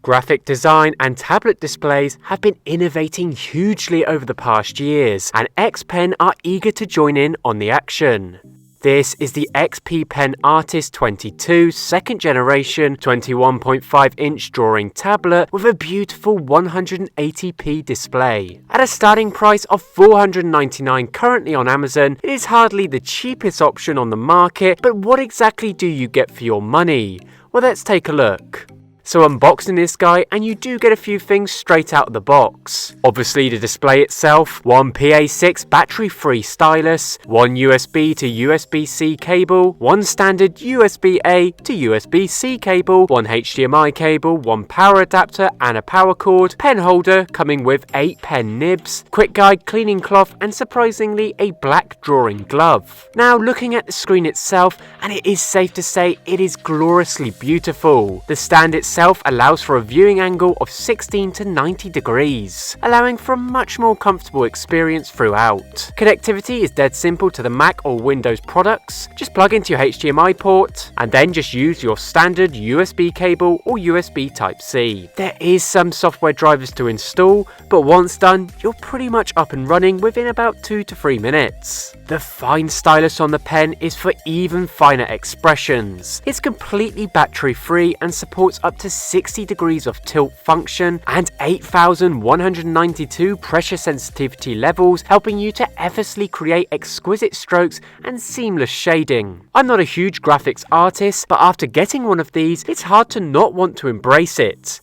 Graphic design and tablet displays have been innovating hugely over the past years, and X Pen are eager to join in on the action. This is the XP Pen Artist 22 second generation 21.5-inch drawing tablet with a beautiful 180p display. At a starting price of $499 currently on Amazon, it is hardly the cheapest option on the market, but what exactly do you get for your money? Well, let's take a look. So unboxing this guy, and you do get a few things straight out of the box. Obviously the display itself, one PA6 battery-free stylus, one USB to USB-C cable, one standard USB-A to USB-C cable, one HDMI cable, one power adapter and a power cord, pen holder coming with 8 pen nibs, quick guide cleaning cloth, and surprisingly a black drawing glove. Now looking at the screen itself, and it is safe to say it is gloriously beautiful. The stand itself allows for a viewing angle of 16 to 90 degrees, allowing for a much more comfortable experience throughout. Connectivity is dead simple to the Mac or Windows products. Just plug into your HDMI port and then just use your standard USB cable or USB Type-C. There is some software drivers to install, but once done, you're pretty much up and running within about 2 to 3 minutes. The fine stylus on the pen is for even finer expressions. It's completely battery free and supports up to 60 degrees of tilt function and 8192 pressure sensitivity levels, helping you to effortlessly create exquisite strokes and seamless shading. I'm not a huge graphics artist, but after getting one of these, it's hard to not want to embrace it.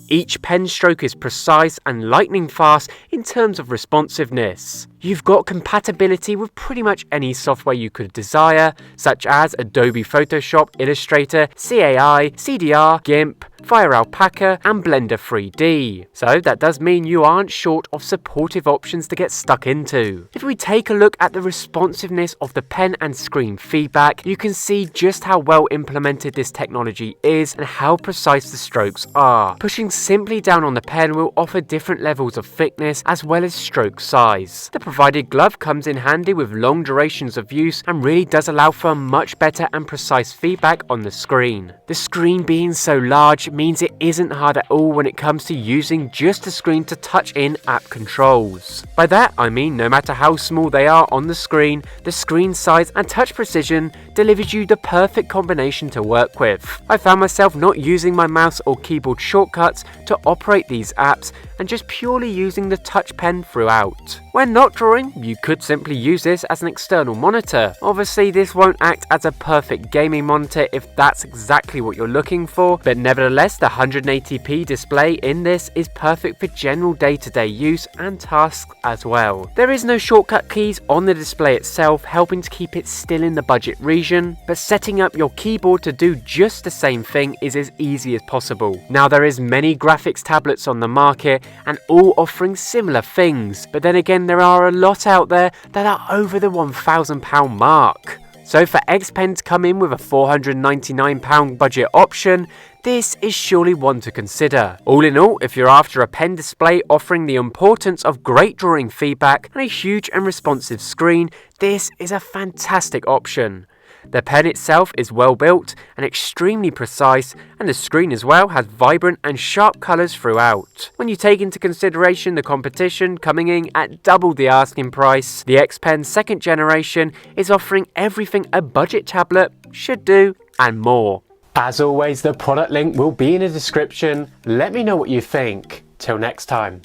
Each pen stroke is precise and lightning fast in terms of responsiveness. You've got compatibility with pretty much any software you could desire, such as Adobe Photoshop, Illustrator, CAI, CDR, GIMP, Fire Alpaca, and Blender 3D. So that does mean you aren't short of supportive options to get stuck into. If we take a look at the responsiveness of the pen and screen feedback, you can see just how well implemented this technology is and how precise the strokes are. Pushing simply down on the pen will offer different levels of thickness as well as stroke size. The provided glove comes in handy with long durations of use and really does allow for much better and precise feedback on the screen. The screen being so large means it isn't hard at all when it comes to using just the screen to touch in app controls. By that I mean no matter how small they are on the screen size and touch precision delivers you the perfect combination to work with. I found myself not using my mouse or keyboard shortcuts to operate these apps and just purely using the touch pen throughout. When not drawing, you could simply use this as an external monitor. Obviously this won't act as a perfect gaming monitor if that's exactly what you're looking for, but nevertheless the 180p display in this is perfect for general day-to-day use and tasks as well. There is no shortcut keys on the display itself, helping to keep it still in the budget region, but setting up your keyboard to do just the same thing is as easy as possible. Now there is many graphics tablets on the market and all offering similar things, but then again there are a lot out there that are over the £1,000 mark. So for X Pen to come in with a £499 budget option, this is surely one to consider. All in all, if you're after a pen display offering the importance of great drawing feedback and a huge and responsive screen, this is a fantastic option. The pen itself is well built and extremely precise, and the screen as well has vibrant and sharp colours throughout. When you take into consideration the competition coming in at double the asking price, the X Pen second generation is offering everything a budget tablet should do and more. As always, the product link will be in the description. Let me know what you think. Till next time.